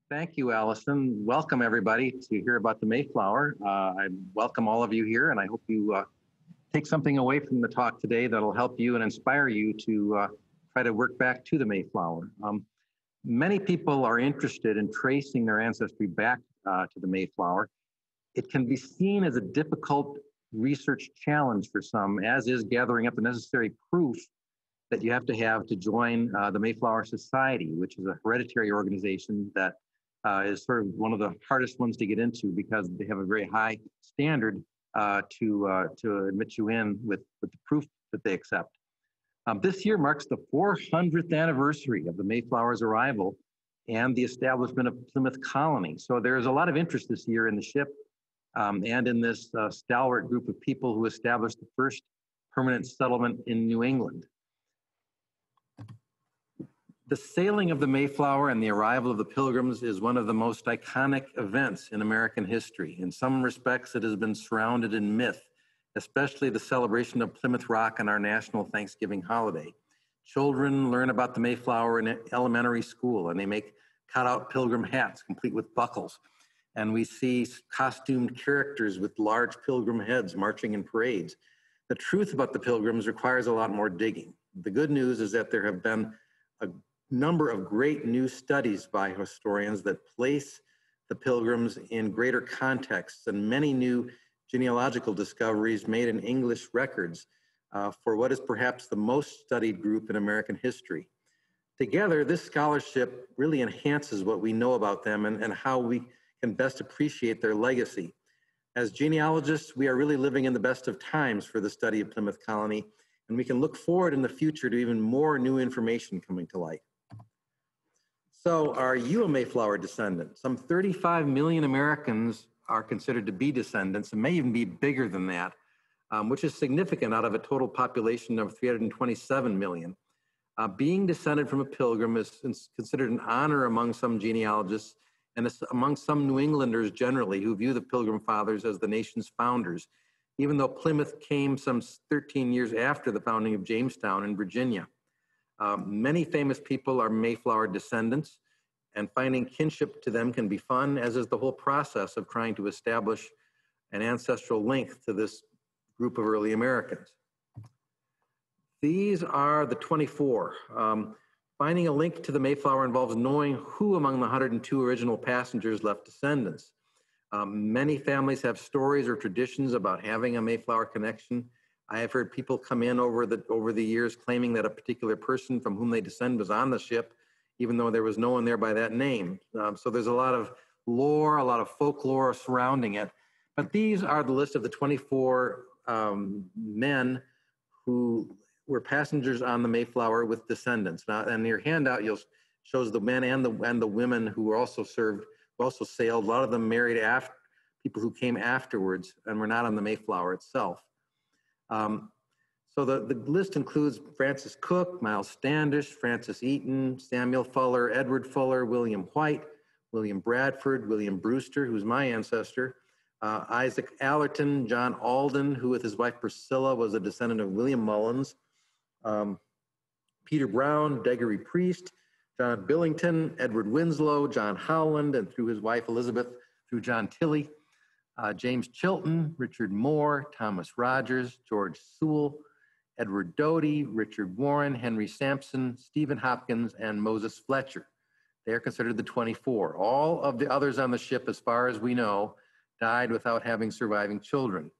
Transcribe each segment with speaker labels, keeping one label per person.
Speaker 1: Thank you, Allison. Welcome, everybody, to hear about the Mayflower. I welcome all of you here, and I hope you take something away from the talk today that'll help you and inspire you to try to work back to the Mayflower. Many people are interested in tracing their ancestry back to the Mayflower. It can be seen as a difficult research challenge for some, as is gathering up the necessary proof that you have to join the Mayflower Society, which is a hereditary organization that is sort of one of the hardest ones to get into because they have a very high standard to admit you in with the proof that they accept. This year marks the 400th anniversary of the Mayflower's arrival and the establishment of Plymouth Colony. So there's a lot of interest this year in the ship and in this stalwart group of people who established the first permanent settlement in New England. The sailing of the Mayflower and the arrival of the Pilgrims is one of the most iconic events in American history. In some respects, it has been surrounded in myth, especially the celebration of Plymouth Rock on our national Thanksgiving holiday. Children learn about the Mayflower in elementary school, and they make cut-out pilgrim hats complete with buckles. And we see costumed characters with large pilgrim heads marching in parades. The truth about the Pilgrims requires a lot more digging. The good news is that there have been a number of great new studies by historians that place the Pilgrims in greater contexts and many new genealogical discoveries made in English records for what is perhaps the most studied group in American history. Together, this scholarship really enhances what we know about them and how we can best appreciate their legacy. As genealogists, we are really living in the best of times for the study of Plymouth Colony, and we can look forward in the future to even more new information coming to light. So, are you a Mayflower descendant? Some 35 million Americans are considered to be descendants, and may even be bigger than that, which is significant out of a total population of 327 million. Being descended from a pilgrim is considered an honor among some genealogists and among some New Englanders generally who view the Pilgrim Fathers as the nation's founders, even though Plymouth came some 13 years after the founding of Jamestown in Virginia. Many famous people are Mayflower descendants, and finding kinship to them can be fun, as is the whole process of trying to establish an ancestral link to this group of early Americans. These are the 24. Finding a link to the Mayflower involves knowing who among the 102 original passengers left descendants. Many families have stories or traditions about having a Mayflower connection. I have heard people come in over the years claiming that a particular person from whom they descend was on the ship, even though there was no one there by that name. So there's a lot of lore, a lot of folklore surrounding it. But these are the list of the 24 men who were passengers on the Mayflower with descendants. Now, and your handout shows the men and the women who were also served, who also sailed. A lot of them married after people who came afterwards and were not on the Mayflower itself. So the list includes Francis Cook, Miles Standish, Francis Eaton, Samuel Fuller, Edward Fuller, William White, William Bradford, William Brewster, who's my ancestor, Isaac Allerton, John Alden, who with his wife Priscilla was a descendant of William Mullins, Peter Brown, Deggery Priest, John Billington, Edward Winslow, John Howland, and through his wife Elizabeth, through John Tilley, James Chilton, Richard Moore, Thomas Rogers, George Sewell, Edward Doty, Richard Warren, Henry Sampson, Stephen Hopkins, and Moses Fletcher. They are considered the 24. All of the others on the ship, as far as we know, died without having surviving children.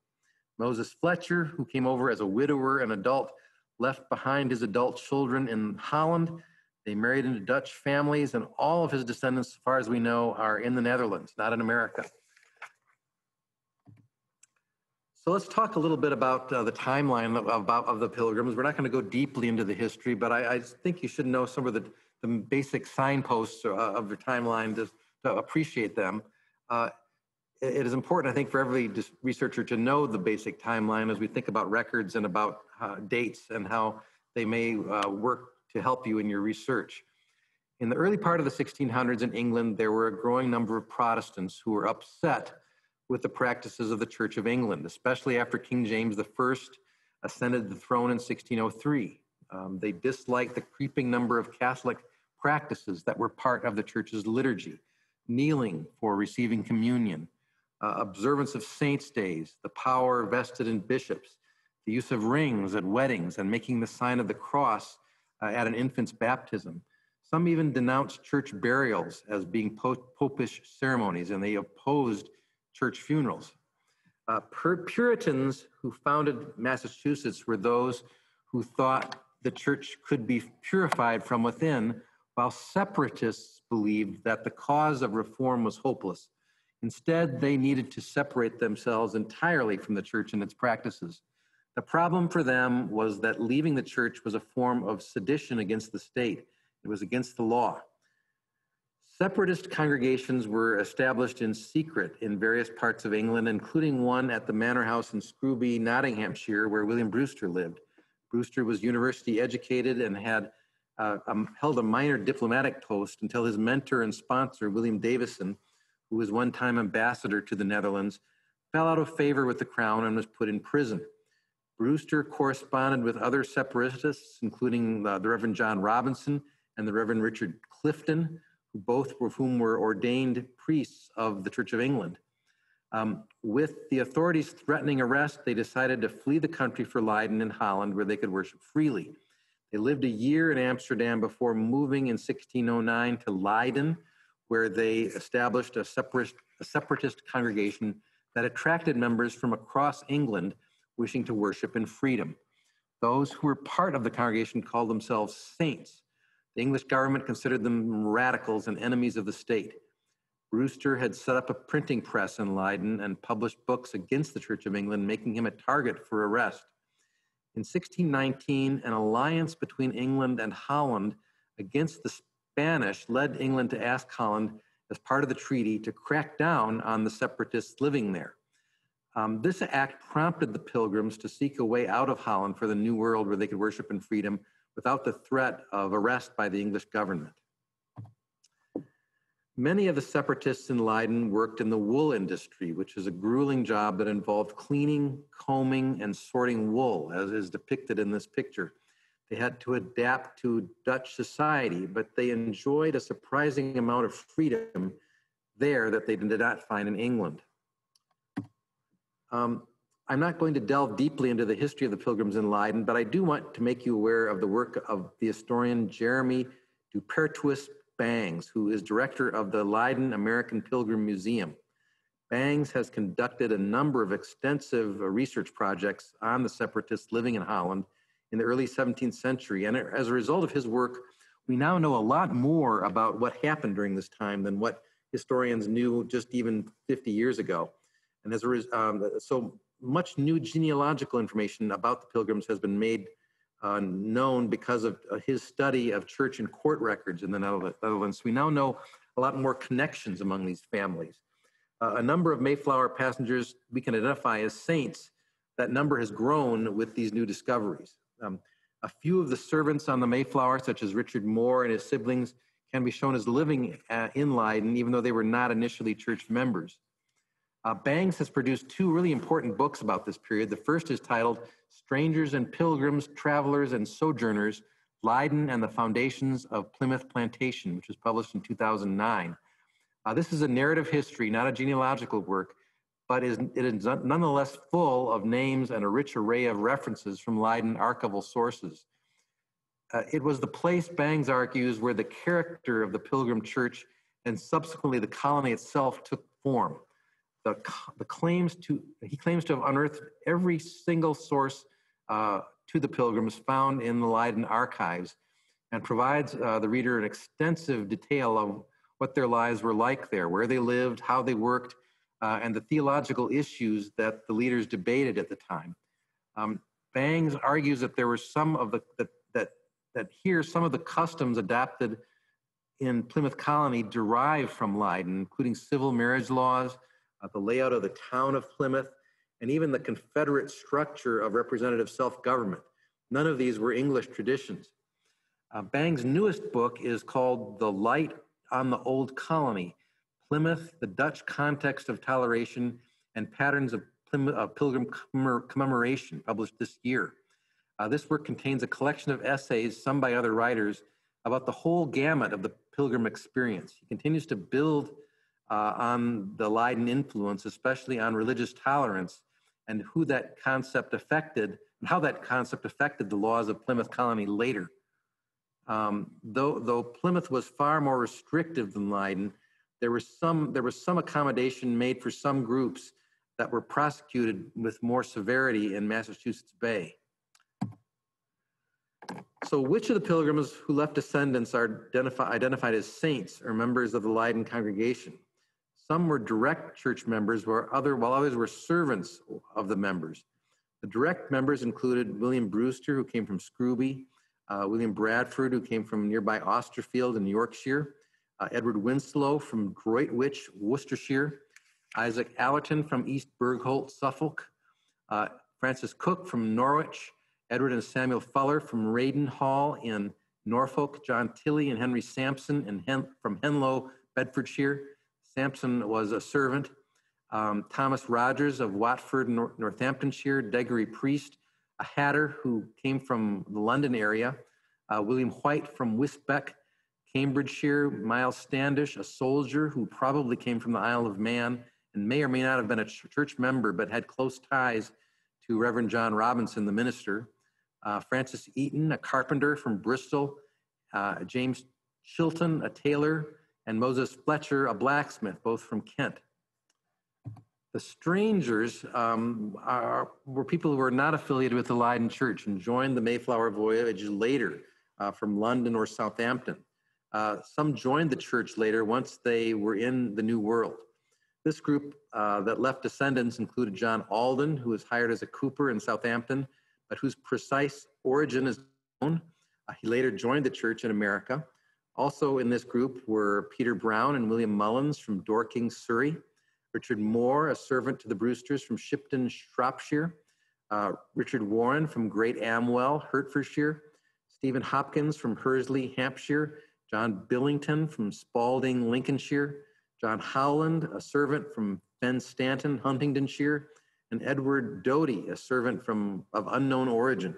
Speaker 1: Moses Fletcher, who came over as a widower and adult, left behind his adult children in Holland. They married into Dutch families, and all of his descendants, as far as we know, are in the Netherlands, not in America. So let's talk a little bit about the timeline of the Pilgrims. We're not going to go deeply into the history, but I think you should know some of the basic signposts of the timeline to appreciate them. It is important, I think, for every researcher to know the basic timeline as we think about records and about dates and how they may work to help you in your research. In the early part of the 1600s in England, there were a growing number of Protestants who were upset with the practices of the Church of England, especially after King James I ascended the throne in 1603. They disliked the creeping number of Catholic practices that were part of the church's liturgy. kneeling for receiving communion, observance of saints' days, the power vested in bishops, the use of rings at weddings, and making the sign of the cross at an infant's baptism. Some even denounced church burials as being popish ceremonies, and they opposed church funerals. Puritans who founded Massachusetts were those who thought the church could be purified from within, while separatists believed that the cause of reform was hopeless. Instead, they needed to separate themselves entirely from the church and its practices. The problem for them was that leaving the church was a form of sedition against the state. It was against the law. Separatist congregations were established in secret in various parts of England, including one at the Manor House in Scrooby, Nottinghamshire, where William Brewster lived. Brewster was university educated and had held a minor diplomatic post until his mentor and sponsor, William Davison, who was one time ambassador to the Netherlands, fell out of favor with the crown and was put in prison. Brewster corresponded with other separatists, including the Reverend John Robinson and the Reverend Richard Clifton, both of whom were ordained priests of the Church of England. With the authorities threatening arrest, they decided to flee the country for Leiden in Holland, where they could worship freely. They lived a year in Amsterdam before moving in 1609 to Leiden, where they established a separatist congregation that attracted members from across England wishing to worship in freedom. Those who were part of the congregation called themselves saints. The English government considered them radicals and enemies of the state. Brewster had set up a printing press in Leiden and published books against the Church of England, making him a target for arrest. In 1619, an alliance between England and Holland against the Spanish led England to ask Holland, as part of the treaty, to crack down on the separatists living there. This act prompted the Pilgrims to seek a way out of Holland for the New World where they could worship in freedom without the threat of arrest by the English government. Many of the separatists in Leiden worked in the wool industry, which is a grueling job that involved cleaning, combing, and sorting wool, as is depicted in this picture. They had to adapt to Dutch society, but they enjoyed a surprising amount of freedom there that they did not find in England. I'm not going to delve deeply into the history of the Pilgrims in Leiden, but I do want to make you aware of the work of the historian Jeremy Dupertuis Bangs, who is director of the Leiden American Pilgrim Museum. Bangs has conducted a number of extensive research projects on the separatists living in Holland in the early 17th century. And as a result of his work, we now know a lot more about what happened during this time than what historians knew just even 50 years ago. And as a result, so much new genealogical information about the Pilgrims has been made known because of his study of church and court records in the Netherlands. We now know a lot more connections among these families. A number of Mayflower passengers we can identify as saints. That number has grown with these new discoveries. A few of the servants on the Mayflower, such as Richard Moore and his siblings, can be shown as living in Leiden, even though they were not initially church members. Bangs has produced two really important books about this period. The first is titled Strangers and Pilgrims, Travelers and Sojourners, Leiden and the Foundations of Plymouth Plantation, which was published in 2009. This is a narrative history, not a genealogical work, but it is nonetheless full of names and a rich array of references from Leiden archival sources. It was the place, Bangs argues, where the character of the Pilgrim Church and subsequently the colony itself took form. He claims to have unearthed every single source to the Pilgrims found in the Leiden archives and provides the reader an extensive detail of what their lives were like there, where they lived, how they worked, and the theological issues that the leaders debated at the time. Bangs argues that there were some of some of the customs adopted in Plymouth Colony derived from Leiden, including civil marriage laws, the layout of the town of Plymouth, and even the Confederate structure of representative self-government. None of these were English traditions. Bangs' newest book is called The Light on the Old Colony, Plymouth, the Dutch Context of Toleration and Patterns of Pilgrim Commemoration, published this year. This work contains a collection of essays, some by other writers, about the whole gamut of the Pilgrim experience. He continues to build on the Leiden influence, especially on religious tolerance, and who that concept affected, and how that concept affected the laws of Plymouth Colony later. Though Plymouth was far more restrictive than Leiden, there was some accommodation made for some groups that were prosecuted with more severity in Massachusetts Bay. So which of the Pilgrims who left descendants are identified as saints or members of the Leiden congregation? Some were direct church members, while others were servants of the members. The direct members included William Brewster, who came from Scrooby, William Bradford, who came from nearby Austerfield in Yorkshire, Edward Winslow from Droitwich, Worcestershire, Isaac Allerton from East Bergholt, Suffolk, Francis Cook from Norwich, Edward and Samuel Fuller from Raiden Hall in Norfolk, John Tilley and Henry Sampson from Henlow, Bedfordshire. Sampson was a servant. Thomas Rogers of Watford, Northamptonshire, Deggery Priest, a hatter who came from the London area, William White from Wisbeck, Cambridgeshire, Miles Standish, a soldier who probably came from the Isle of Man and may or may not have been a church member, but had close ties to Reverend John Robinson, the minister. Francis Eaton, a carpenter from Bristol, James Chilton, a tailor, and Moses Fletcher, a blacksmith, both from Kent. The strangers were people who were not affiliated with the Leiden Church and joined the Mayflower voyage later from London or Southampton. Some joined the church later once they were in the New World. This group that left descendants included John Alden, who was hired as a cooper in Southampton, but whose precise origin is unknown. He later joined the church in America. Also in this group were Peter Brown and William Mullins from Dorking, Surrey, Richard Moore, a servant to the Brewsters from Shipton, Shropshire, Richard Warren from Great Amwell, Hertfordshire, Stephen Hopkins from Hursley, Hampshire, John Billington from Spalding, Lincolnshire, John Howland, a servant from Fen Stanton, Huntingdonshire, and Edward Doty, a servant of unknown origin.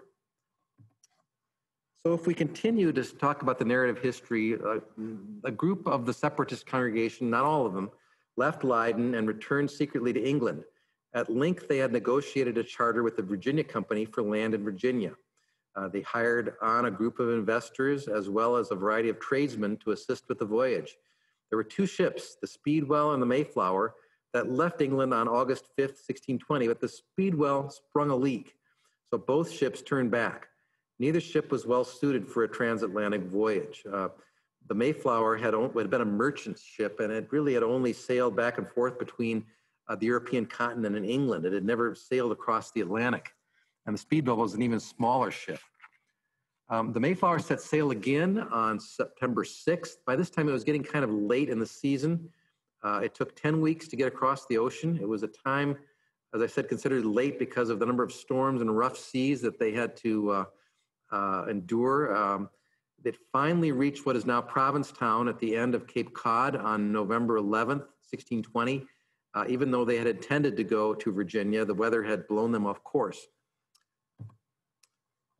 Speaker 1: So if we continue to talk about the narrative history, a group of the separatist congregation, not all of them, left Leiden and returned secretly to England. At length, they had negotiated a charter with the Virginia Company for land in Virginia. They hired on a group of investors as well as a variety of tradesmen to assist with the voyage. There were two ships, the Speedwell and the Mayflower, that left England on August 5th, 1620, but the Speedwell sprung a leak, so both ships turned back. Neither ship was well suited for a transatlantic voyage. The Mayflower had been a merchant ship, and it really had only sailed back and forth between the European continent and England. It had never sailed across the Atlantic, and the Speedwell was an even smaller ship. The Mayflower set sail again on September 6th. By this time, it was getting kind of late in the season. It took 10 weeks to get across the ocean. It was a time, as I said, considered late because of the number of storms and rough seas that they had to endure. It finally reached what is now Provincetown at the end of Cape Cod on November 11th, 1620. Even though they had intended to go to Virginia, the weather had blown them off course.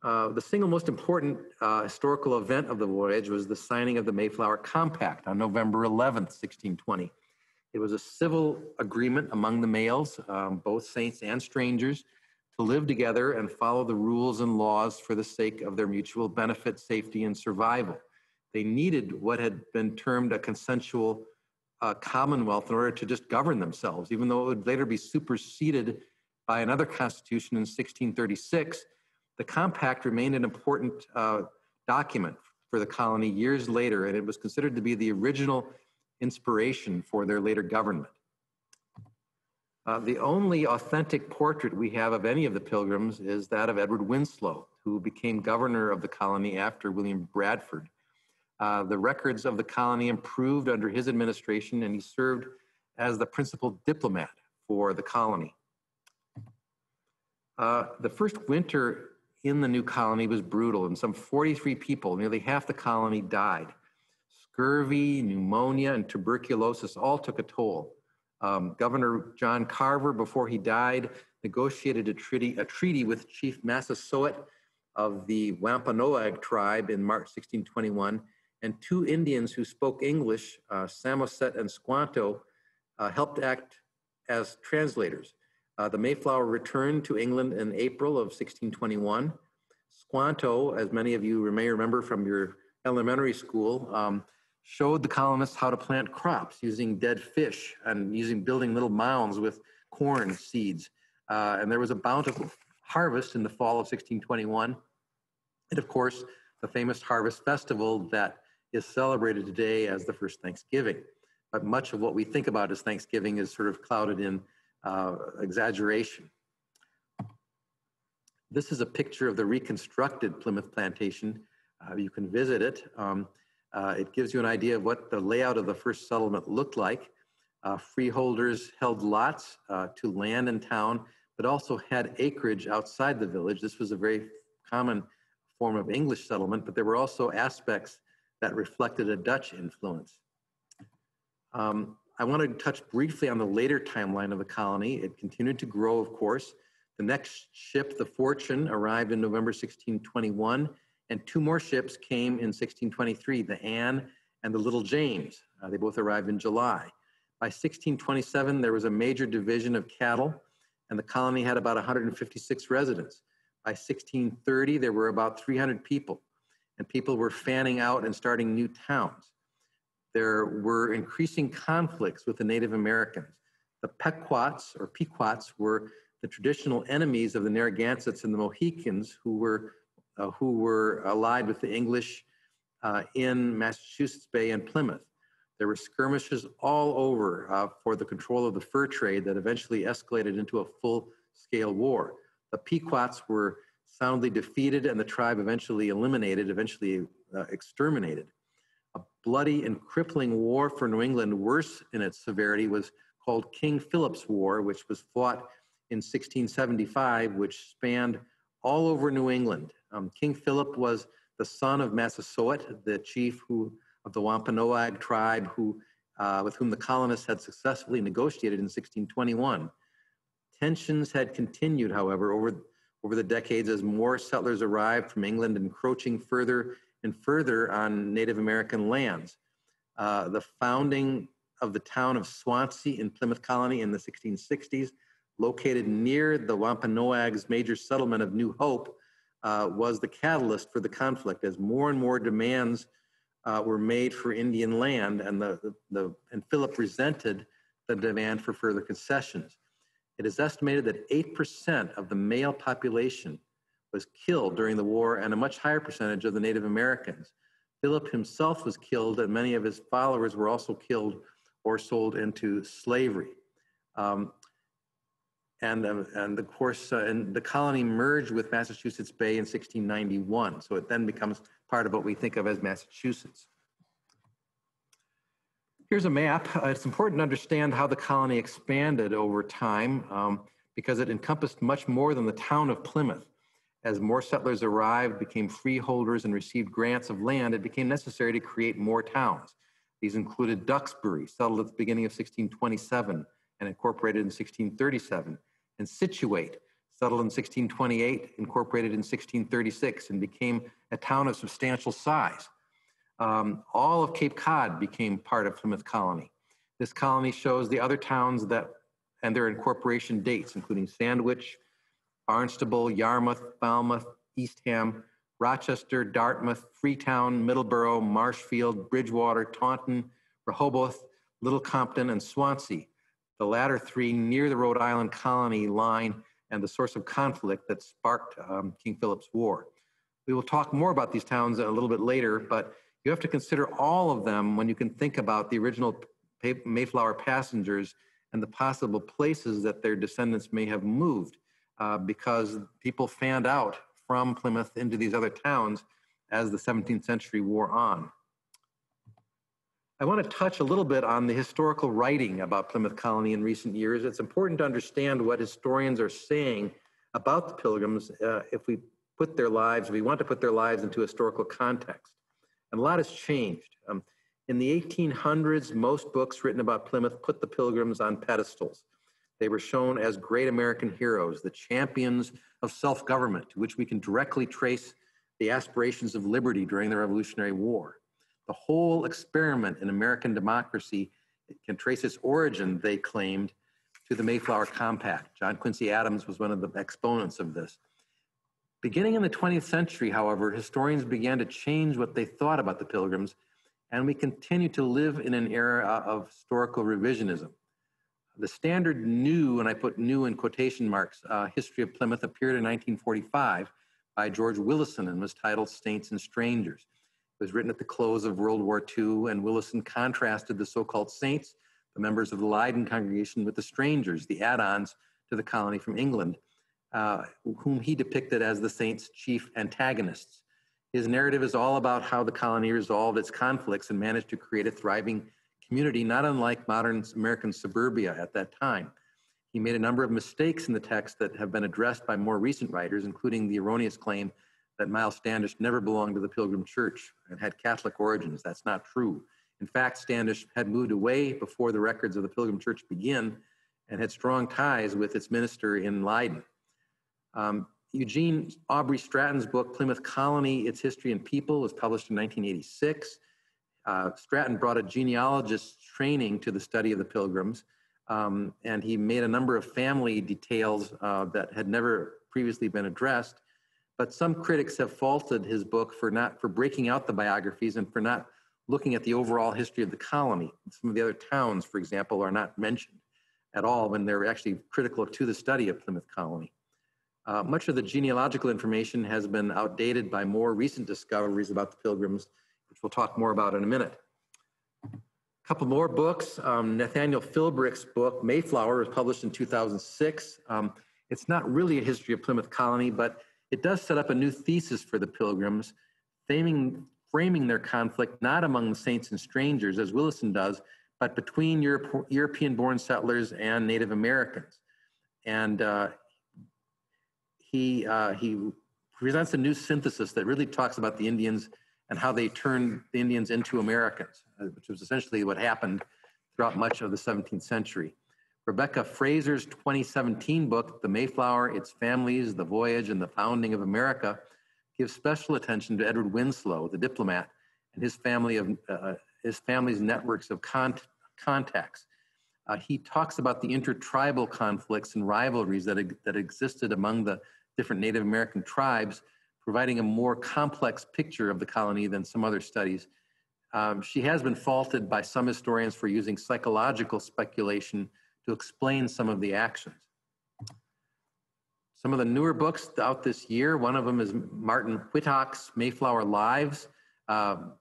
Speaker 1: The single most important historical event of the voyage was the signing of the Mayflower Compact on November 11th, 1620. It was a civil agreement among the males, both saints and strangers, to live together and follow the rules and laws for the sake of their mutual benefit, safety, and survival. They needed what had been termed a consensual commonwealth in order to just govern themselves, even though it would later be superseded by another constitution in 1636. The compact remained an important document for the colony years later, and it was considered to be the original inspiration for their later government. The only authentic portrait we have of any of the Pilgrims is that of Edward Winslow, who became governor of the colony after William Bradford. The records of the colony improved under his administration, and he served as the principal diplomat for the colony. The first winter in the new colony was brutal, and some 43 people, nearly half the colony, died. Scurvy, pneumonia, and tuberculosis all took a toll. Governor John Carver, before he died, negotiated a treaty with Chief Massasoit of the Wampanoag tribe in March 1621, and two Indians who spoke English, Samoset and Squanto, helped act as translators. The Mayflower returned to England in April of 1621. Squanto, as many of you may remember from your elementary school, showed the colonists how to plant crops using dead fish and building little mounds with corn seeds. And there was a bountiful harvest in the fall of 1621. And of course, the famous harvest festival that is celebrated today as the first Thanksgiving. But much of what we think about as Thanksgiving is sort of clouded in exaggeration. This is a picture of the reconstructed Plymouth Plantation. You can visit it. It gives you an idea of what the layout of the first settlement looked like. Freeholders held lots to land in town, but also had acreage outside the village. This was a very common form of English settlement, but there were also aspects that reflected a Dutch influence. I want to touch briefly on the later timeline of the colony. It continued to grow, of course. The next ship, the Fortune, arrived in November 1621, and two more ships came in 1623, the Anne and the Little James. They both arrived in July. By 1627, there was a major division of cattle, and the colony had about 156 residents. By 1630, there were about 300 people, and people were fanning out and starting new towns. There were increasing conflicts with the Native Americans. The Pequots were the traditional enemies of the Narragansetts and the Mohicans, who were allied with the English in Massachusetts Bay and Plymouth. There were skirmishes all over for the control of the fur trade that eventually escalated into a full-scale war. The Pequots were soundly defeated and the tribe eventually exterminated. A bloody and crippling war for New England, worse in its severity, was called King Phillips War, which was fought in 1675, which spanned all over New England. King Philip was the son of Massasoit, the chief of the Wampanoag tribe with whom the colonists had successfully negotiated in 1621. Tensions had continued, however, over the decades as more settlers arrived from England, encroaching further and further on Native American lands. The founding of the town of Swansea in Plymouth Colony in the 1660s, located near the Wampanoags' major settlement of New Hope, was the catalyst for the conflict as more and more demands were made for Indian land, and Philip resented the demand for further concessions. It is estimated that 8% of the male population was killed during the war, and a much higher percentage of the Native Americans. Philip himself was killed, and many of his followers were also killed or sold into slavery. And of course, and the colony merged with Massachusetts Bay in 1691. So it then becomes part of what we think of as Massachusetts. Here's a map. It's important to understand how the colony expanded over time because it encompassed much more than the town of Plymouth. As more settlers arrived, became freeholders, and received grants of land, it became necessary to create more towns. These included Duxbury, settled at the beginning of 1627 and incorporated in 1637, and Scituate, settled in 1628, incorporated in 1636, and became a town of substantial size. All of Cape Cod became part of Plymouth Colony. This colony shows the other towns and their incorporation dates, including Sandwich, Barnstable, Yarmouth, Falmouth, Eastham, Rochester, Dartmouth, Freetown, Middleborough, Marshfield, Bridgewater, Taunton, Rehoboth, Little Compton, and Swansea, the latter three near the Rhode Island colony line and the source of conflict that sparked King Philip's War. We will talk more about these towns a little bit later, but you have to consider all of them when you can think about the original Mayflower passengers and the possible places that their descendants may have moved. Because people fanned out from Plymouth into these other towns as the 17th century wore on. I want to touch a little bit on the historical writing about Plymouth Colony in recent years. It's important to understand what historians are saying about the Pilgrims if we want to put their lives into historical context. And a lot has changed. In the 1800s, most books written about Plymouth put the Pilgrims on pedestals. They were shown as great American heroes, the champions of self-government, to which we can directly trace the aspirations of liberty during the Revolutionary War. The whole experiment in American democracy It can trace its origin, they claimed, to the Mayflower Compact. John Quincy Adams was one of the exponents of this. Beginning in the 20th century, however, historians began to change what they thought about the Pilgrims, and we continue to live in an era of historical revisionism. The standard new, and I put new in quotation marks, history of Plymouth appeared in 1945 by George Willison and was titled Saints and Strangers. It was written at the close of World War II, and Willison contrasted the so-called saints, the members of the Leiden congregation, with the strangers, the add-ons to the colony from England, whom he depicted as the saints' chief antagonists. His narrative is all about how the colony resolved its conflicts and managed to create a thriving community, not unlike modern American suburbia at that time. He made a number of mistakes in the text that have been addressed by more recent writers, including the erroneous claim that Miles Standish never belonged to the Pilgrim Church and had Catholic origins. That's not true. In fact, Standish had moved away before the records of the Pilgrim Church begin and had strong ties with its minister in Leiden. Eugene Aubrey Stratton's book, Plymouth Colony, Its History and People, was published in 1986. Stratton brought a genealogist's training to the study of the Pilgrims, and he made a number of family details that had never previously been addressed. But some critics have faulted his book for breaking out the biographies and for not looking at the overall history of the colony. Some of the other towns, for example, are not mentioned at all when they're actually critical to the study of Plymouth Colony. Much of the genealogical information has been outdated by more recent discoveries about the Pilgrims, which we'll talk more about in a minute. A couple more books. Nathaniel Philbrick's book, Mayflower, was published in 2006. It's not really a history of Plymouth Colony, but it does set up a new thesis for the Pilgrims, framing their conflict not among the saints and strangers, as Willison does, but between European-born settlers and Native Americans. And he presents a new synthesis that really talks about the Indians and how they turned the Indians into Americans, which was essentially what happened throughout much of the 17th century. Rebecca Fraser's 2017 book, The Mayflower, Its Families, the Voyage, and the Founding of America, gives special attention to Edward Winslow, the diplomat, and his family's networks of contacts. He talks about the intertribal conflicts and rivalries that existed among the different Native American tribes, providing a more complex picture of the colony than some other studies. She has been faulted by some historians for using psychological speculation to explain some of the actions. Some of the newer books out this year, one of them is Martin Whittock's Mayflower Lives,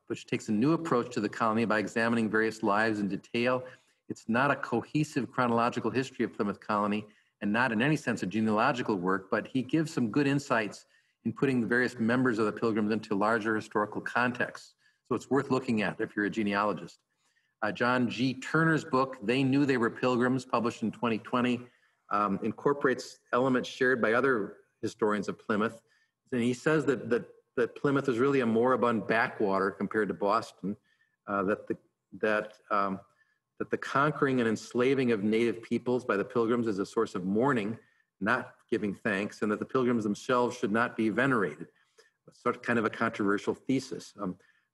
Speaker 1: which takes a new approach to the colony by examining various lives in detail. It's not a cohesive chronological history of Plymouth Colony and not in any sense a genealogical work, but he gives some good insights in putting the various members of the Pilgrims into larger historical contexts. So it's worth looking at if you're a genealogist. John G. Turner's book, They Knew They Were Pilgrims, published in 2020, incorporates elements shared by other historians of Plymouth. And he says that Plymouth is really a moribund backwater compared to Boston, that the conquering and enslaving of native peoples by the Pilgrims is a source of mourning, not giving thanks, and that the Pilgrims themselves should not be venerated. Sort of kind of a controversial thesis.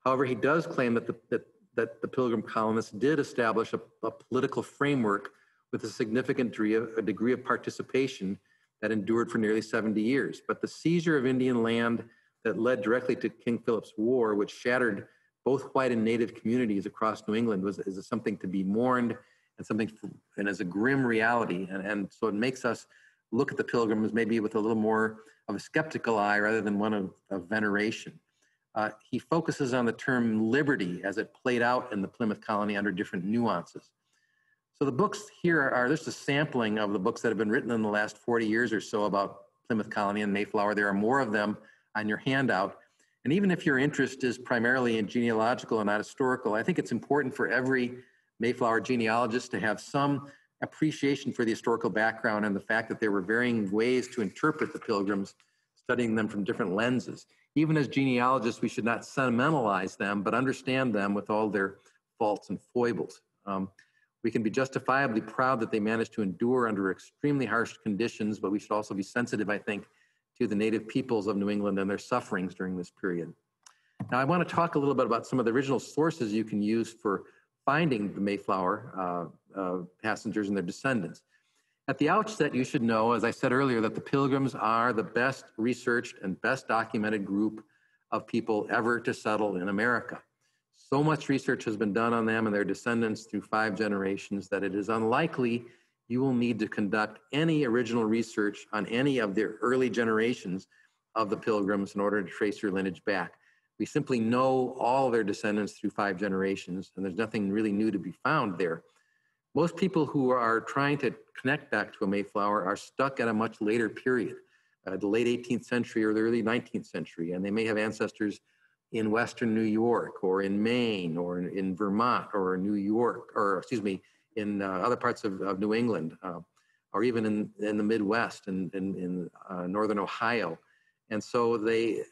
Speaker 1: However, he does claim that the Pilgrim colonists did establish a political framework with a significant degree of participation that endured for nearly 70 years. But the seizure of Indian land that led directly to King Phillips War, which shattered both white and native communities across New England, is something to be mourned and as a grim reality. And so it makes us look at the Pilgrims maybe with a little more of a skeptical eye rather than one of veneration. He focuses on the term liberty as it played out in the Plymouth Colony under different nuances. So the books here are just a sampling of the books that have been written in the last 40 years or so about Plymouth Colony and Mayflower. There are more of them on your handout. And even if your interest is primarily in genealogical and not historical, I think it's important for every Mayflower genealogist to have some appreciation for the historical background and the fact that there were varying ways to interpret the Pilgrims, studying them from different lenses. Even as genealogists, we should not sentimentalize them, but understand them with all their faults and foibles. We can be justifiably proud that they managed to endure under extremely harsh conditions, but we should also be sensitive, I think, to the native peoples of New England and their sufferings during this period. Now, I want to talk a little bit about some of the original sources you can use for finding the Mayflower passengers and their descendants. At the outset, you should know, as I said earlier, that the Pilgrims are the best researched and best documented group of people ever to settle in America. So much research has been done on them and their descendants through 5 generations that it is unlikely you will need to conduct any original research on any of the early generations of the Pilgrims in order to trace your lineage back. We simply know all their descendants through 5 generations, and there's nothing really new to be found there. Most people who are trying to connect back to a Mayflower are stuck at a much later period, the late 18th century or the early 19th century, and they may have ancestors in Western New York or in Maine or in Vermont or New York, or excuse me, in other parts of New England, or even in the Midwest and in Northern Ohio. And so they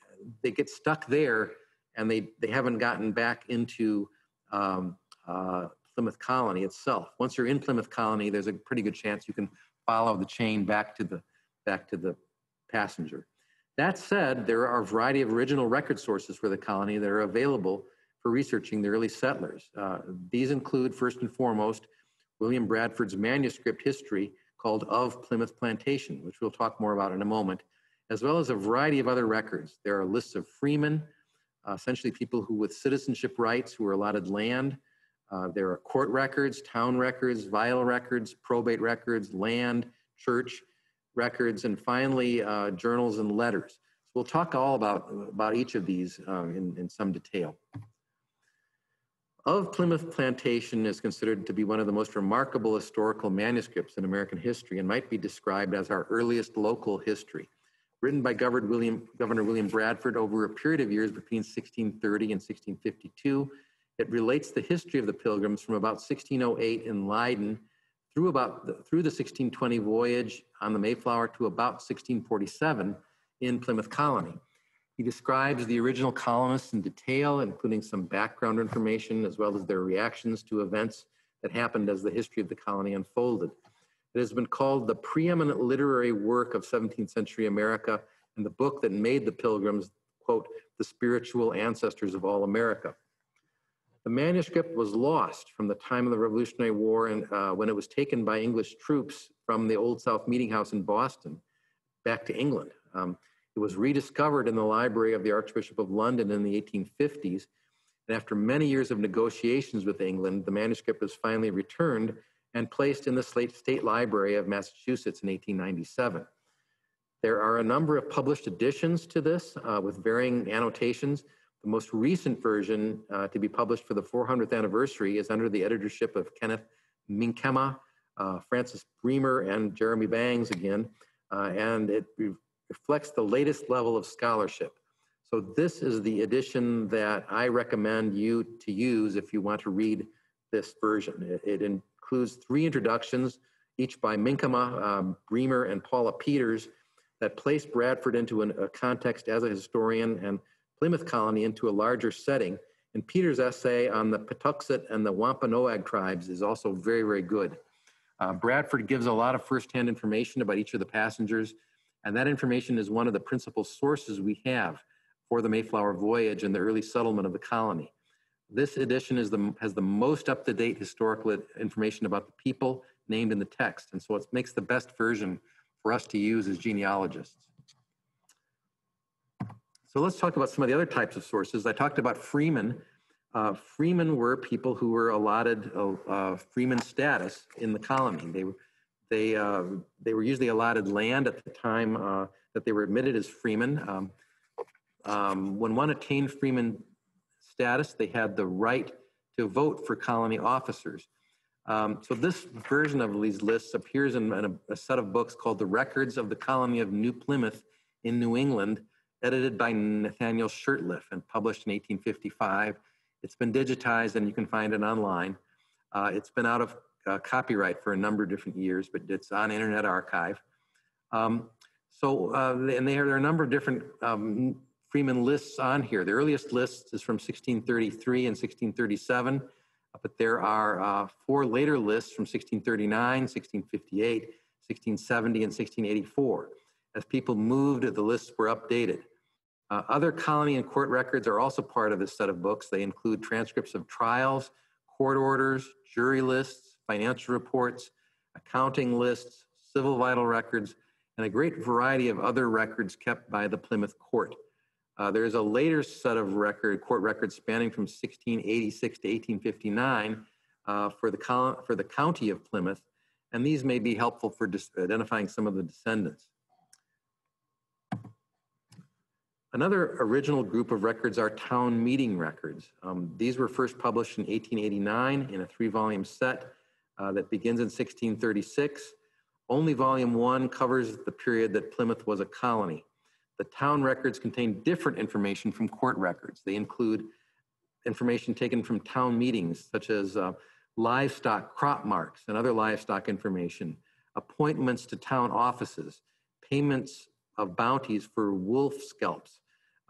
Speaker 1: get stuck there, and they haven't gotten back into Plymouth Colony itself. Once you're in Plymouth Colony, there's a pretty good chance you can follow the chain back to the passenger. That said, there are a variety of original record sources for the colony that are available for researching the early settlers. These include, first and foremost, William Bradford's manuscript history called Of Plymouth Plantation, which we'll talk more about in a moment, as well as a variety of other records. There are lists of freemen, essentially people who with citizenship rights who were allotted land. There are court records, town records, vial records, probate records, land, church records, and finally, journals and letters. So we'll talk all about each of these in some detail. Of Plymouth Plantation is considered to be one of the most remarkable historical manuscripts in American history and might be described as our earliest local history. Written by Governor William Bradford over a period of years between 1630 and 1652, it relates the history of the Pilgrims from about 1608 in Leiden through the 1620 voyage on the Mayflower to about 1647 in Plymouth Colony. He describes the original colonists in detail, including some background information, as well as their reactions to events that happened as the history of the colony unfolded. It has been called the preeminent literary work of 17th century America and the book that made the Pilgrims, quote, the spiritual ancestors of all America. The manuscript was lost from the time of the Revolutionary War and when it was taken by English troops from the Old South Meeting House in Boston back to England. It was rediscovered in the library of the Archbishop of London in the 1850s. And after many years of negotiations with England, the manuscript was finally returned and placed in the State Library of Massachusetts in 1897. There are a number of published editions to this with varying annotations. The most recent version to be published for the 400th anniversary is under the editorship of Kenneth Minkema, Francis Bremer, and Jeremy Bangs again, and it reflects the latest level of scholarship. So this is the edition that I recommend you to use if you want to read this version. It includes 3 introductions, each by Minkema, Bremer, and Paula Peters, that place Bradford into a context as a historian and Plymouth Colony into a larger setting. And Peters' essay on the Patuxet and the Wampanoag tribes is also very, very good. Bradford gives a lot of firsthand information about each of the passengers, and that information is one of the principal sources we have for the Mayflower voyage and the early settlement of the colony. This edition has the most up-to-date historical information about the people named in the text, and so it makes the best version for us to use as genealogists. So let's talk about some of the other types of sources. I talked about freemen. Freemen were people who were allotted freeman status in the colony. They were usually allotted land at the time that they were admitted as freemen. When one attained freeman status, they had the right to vote for colony officers. So this version of these lists appears in a set of books called The Records of the Colony of New Plymouth in New England, edited by Nathaniel Shirtliff and published in 1855. It's been digitized and you can find it online. It's been out of copyright for a number of different years, but it's on Internet Archive. And there are a number of different freeman lists on here. The earliest list is from 1633 and 1637, but there are 4 later lists from 1639, 1658, 1670, and 1684. As people moved, the lists were updated. Other colony and court records are also part of this set of books. They include transcripts of trials, court orders, jury lists, financial reports, accounting lists, civil vital records, and a great variety of other records kept by the Plymouth court. There is a later set of court records spanning from 1686 to 1859 for the county of Plymouth, and these may be helpful for identifying some of the descendants. Another original group of records are town meeting records. These were first published in 1889 in a 3-volume set that begins in 1636. Only volume 1 covers the period that Plymouth was a colony. The town records contain different information from court records. They include information taken from town meetings, such as livestock crop marks and other livestock information, appointments to town offices, payments of bounties for wolf scalps,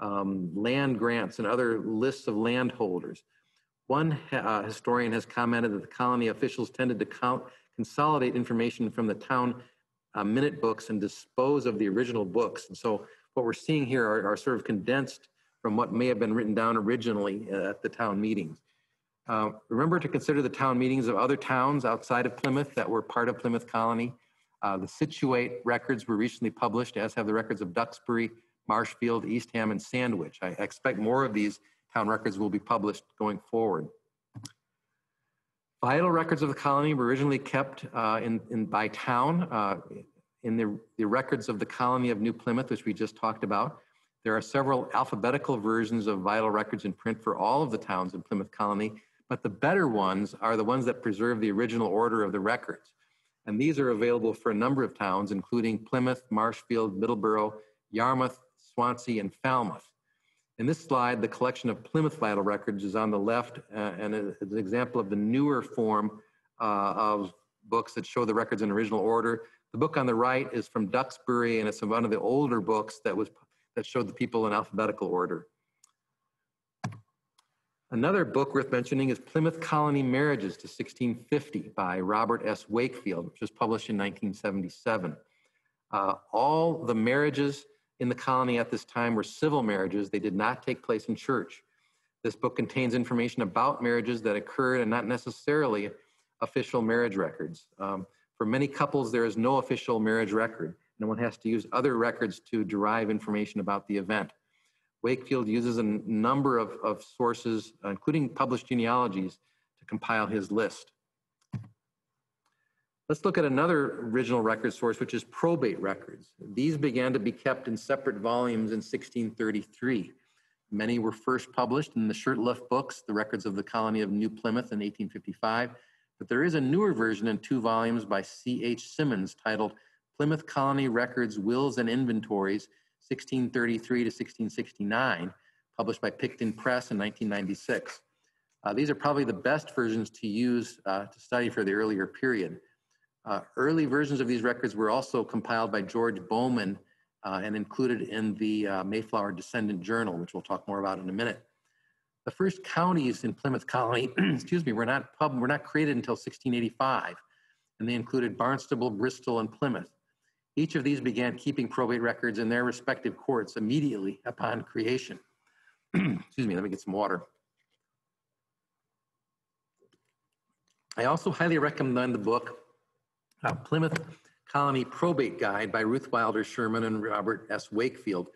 Speaker 1: land grants, and other lists of landholders. One historian has commented that the colony officials tended to consolidate information from the town minute books and dispose of the original books. And so what we're seeing here are sort of condensed from what may have been written down originally at the town meetings. Remember to consider the town meetings of other towns outside of Plymouth that were part of Plymouth Colony. The Scituate records were recently published, as have the records of Duxbury, Marshfield, Eastham, and Sandwich. I expect more of these town records will be published going forward. Vital records of the colony were originally kept by town in the records of the colony of New Plymouth, which we just talked about. There are several alphabetical versions of vital records in print for all of the towns in Plymouth Colony, but the better ones are the ones that preserve the original order of the records. And these are available for a number of towns, including Plymouth, Marshfield, Middleborough, Yarmouth, Swansea, and Falmouth. In this slide, the collection of Plymouth vital records is on the left, and it's an example of the newer form of books that show the records in original order. The book on the right is from Duxbury, and it's one of the older books that showed the people in alphabetical order. Another book worth mentioning is Plymouth Colony Marriages to 1650 by Robert S. Wakefield, which was published in 1977. All the marriages in the colony at this time were civil marriages. They did not take place in church. This book contains information about marriages that occurred and not necessarily official marriage records. For many couples, there is no official marriage record, and one has to use other records to derive information about the event. Wakefield uses a number of sources, including published genealogies, to compile his list. Let's look at another original record source, which is probate records. These began to be kept in separate volumes in 1633. Many were first published in the Shirtlift books, the records of the colony of New Plymouth in 1855, but there is a newer version in 2 volumes by C.H. Simmons titled Plymouth Colony Records, Wills and Inventories, 1633 to 1669, published by Picton Press in 1996. These are probably the best versions to use to study for the earlier period. Early versions of these records were also compiled by George Bowman and included in the Mayflower Descendant Journal, which we'll talk more about in a minute. The first counties in Plymouth Colony, were not created until 1685, and they included Barnstable, Bristol, and Plymouth. Each of these began keeping probate records in their respective courts immediately upon creation. Excuse me, let me get some water. I also highly recommend the book Plymouth Colony Probate Guide by Ruth Wilder Sherman and Robert S. Wakefield.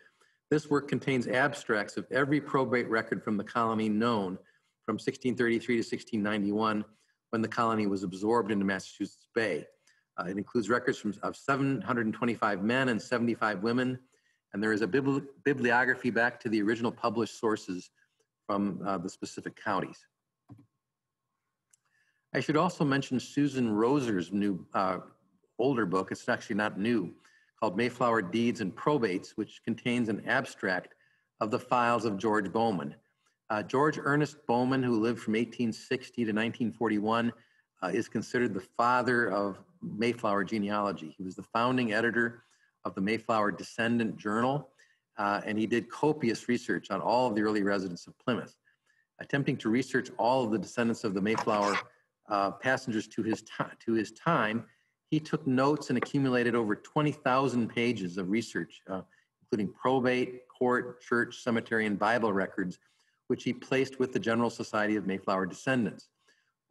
Speaker 1: This work contains abstracts of every probate record from the colony known from 1633 to 1691, when the colony was absorbed into Massachusetts Bay. It includes records of 725 men and 75 women, and there is a bibliography back to the original published sources from the specific counties. I should also mention Susan Roser's new, older book. It's actually not new, called Mayflower Deeds and Probates, which contains an abstract of the files of George Bowman. George Ernest Bowman, who lived from 1860 to 1941, is considered the father of Mayflower genealogy. He was the founding editor of the Mayflower Descendant Journal, and he did copious research on all of the early residents of Plymouth. Attempting to research all of the descendants of the Mayflower passengers to his time, he took notes and accumulated over 20,000 pages of research, including probate, court, church, cemetery, and Bible records, which he placed with the General Society of Mayflower Descendants.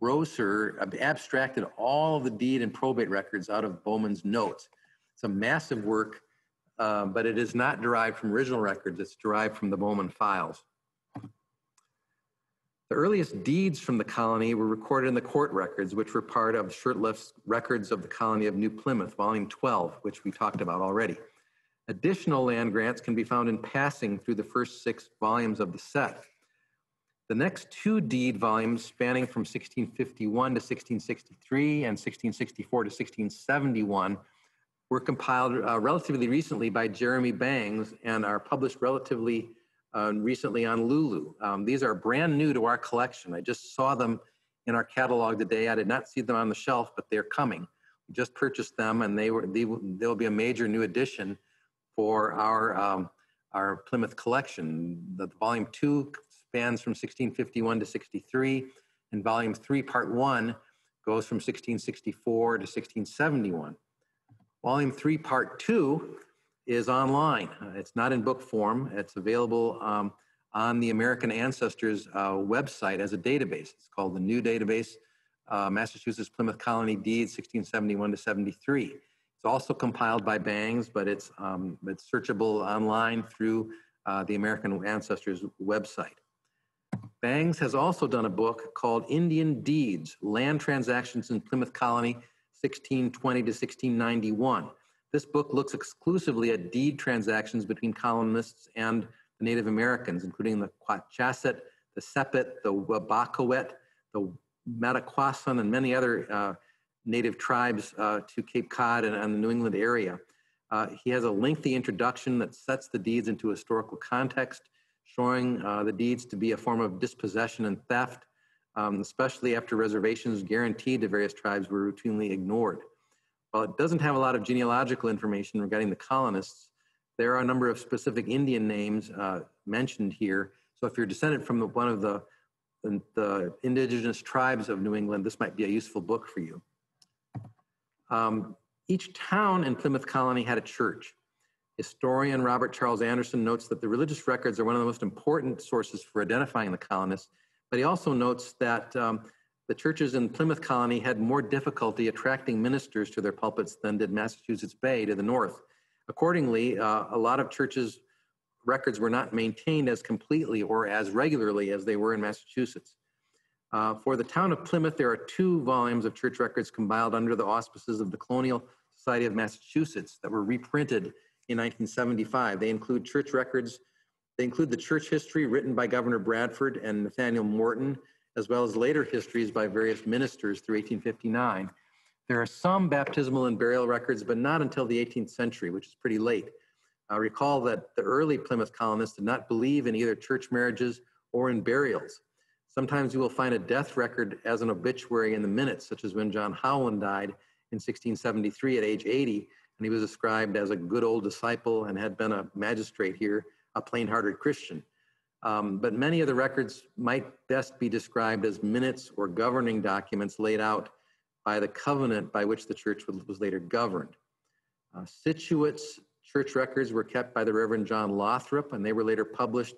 Speaker 1: Grosser abstracted all of the deed and probate records out of Bowman's notes. It's a massive work, but it is not derived from original records. It's derived from the Bowman files. The earliest deeds from the colony were recorded in the court records, which were part of Shurtleff's Records of the Colony of New Plymouth, Volume 12, which we talked about already. Additional land grants can be found in passing through the first 6 volumes of the set. The next 2 deed volumes, spanning from 1651 to 1663 and 1664 to 1671, were compiled relatively recently by Jeremy Bangs and are published relatively recently on Lulu. These are brand new to our collection. I just saw them in our catalog today. I did not see them on the shelf, but they're coming. We just purchased them, and they'll be a major new addition for our Plymouth collection. The volume 2 spans from 1651 to 63, and volume 3, part 1, goes from 1664 to 1671. Volume 3, part 2 is online. It's not in book form. It's available on the American Ancestors website as a database. It's called the New Database, Massachusetts Plymouth Colony Deeds, 1671 to 73. It's also compiled by Bangs, but it's searchable online through the American Ancestors website. Bangs has also done a book called Indian Deeds, Land Transactions in Plymouth Colony, 1620 to 1691. This book looks exclusively at deed transactions between colonists and the Native Americans, including the Quachasset, the Sepet, the Wabakowet, the Mataquasan, and many other native tribes to Cape Cod and the New England area. He has a lengthy introduction that sets the deeds into historical context, showing the deeds to be a form of dispossession and theft, especially after reservations guaranteed to various tribes were routinely ignored. While it doesn't have a lot of genealogical information regarding the colonists, there are a number of specific Indian names mentioned here. So if you're descended from one of the indigenous tribes of New England, this might be a useful book for you. Each town in Plymouth Colony had a church. Historian Robert Charles Anderson notes that the religious records are one of the most important sources for identifying the colonists, but he also notes that the churches in Plymouth Colony had more difficulty attracting ministers to their pulpits than did Massachusetts Bay to the north. Accordingly, a lot of churches' records were not maintained as completely or as regularly as they were in Massachusetts. For the town of Plymouth, there are 2 volumes of church records compiled under the auspices of the Colonial Society of Massachusetts that were reprinted in 1975. They include church records. They include the church history written by Governor Bradford and Nathaniel Morton, as well as later histories by various ministers through 1859. There are some baptismal and burial records, but not until the 18th century, which is pretty late. Recall that the early Plymouth colonists did not believe in either church marriages or in burials. Sometimes you will find a death record as an obituary in the minutes, such as when John Howland died in 1673 at age 80, and he was described as a good old disciple and had been a magistrate here, a plain-hearted Christian. But many of the records might best be described as minutes or governing documents laid out by the covenant by which the church was later governed. Scituates church records were kept by the Reverend John Lothrop, and they were later published.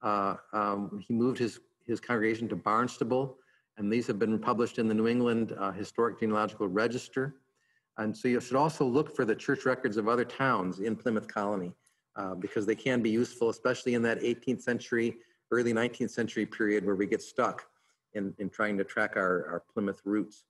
Speaker 1: He moved his congregation to Barnstable, and these have been published in the New England Historic Genealogical Register. And so you should also look for the church records of other towns in Plymouth Colony because they can be useful, especially in that 18th century, early 19th century period where we get stuck in trying to track our Plymouth roots.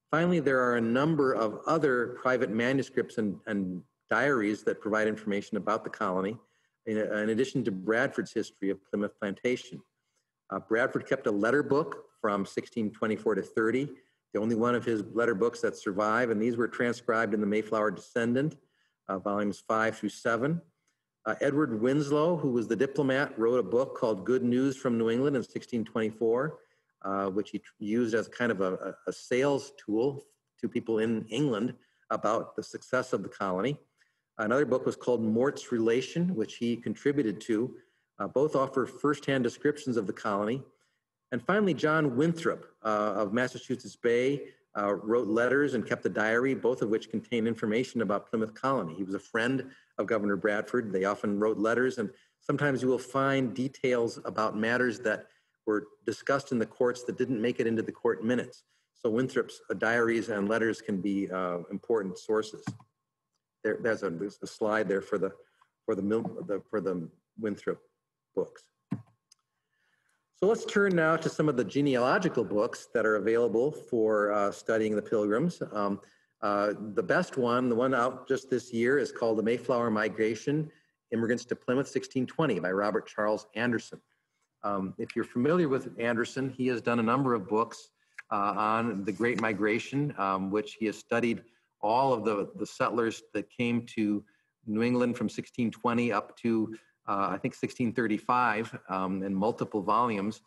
Speaker 1: Finally, there are a number of other private manuscripts and diaries that provide information about the colony, in addition to Bradford's history of Plymouth Plantation. Bradford kept a letter book from 1624 to 30, the only one of his letter books that survive, and these were transcribed in the Mayflower Descendant, volumes 5 through 7. Edward Winslow, who was the diplomat, wrote a book called Good News from New England in 1624, which he used as kind of a sales tool to people in England about the success of the colony. Another book was called Mort's Relation, which he contributed to. Both offer firsthand descriptions of the colony. And finally, John Winthrop of Massachusetts Bay wrote letters and kept a diary, both of which contain information about Plymouth Colony. He was a friend of Governor Bradford. They often wrote letters, and sometimes you will find details about matters that were discussed in the courts that didn't make it into the court minutes. So Winthrop's diaries and letters can be important sources. There's a slide there for the Winthrop books. So let's turn now to some of the genealogical books that are available for studying the Pilgrims. The best one, the one out just this year, is called The Mayflower Migration, Immigrants to Plymouth, 1620 by Robert Charles Anderson. If you're familiar with Anderson, he has done a number of books on the Great Migration, which he has studied all of the settlers that came to New England from 1620 up to, I think, 1635 in multiple volumes.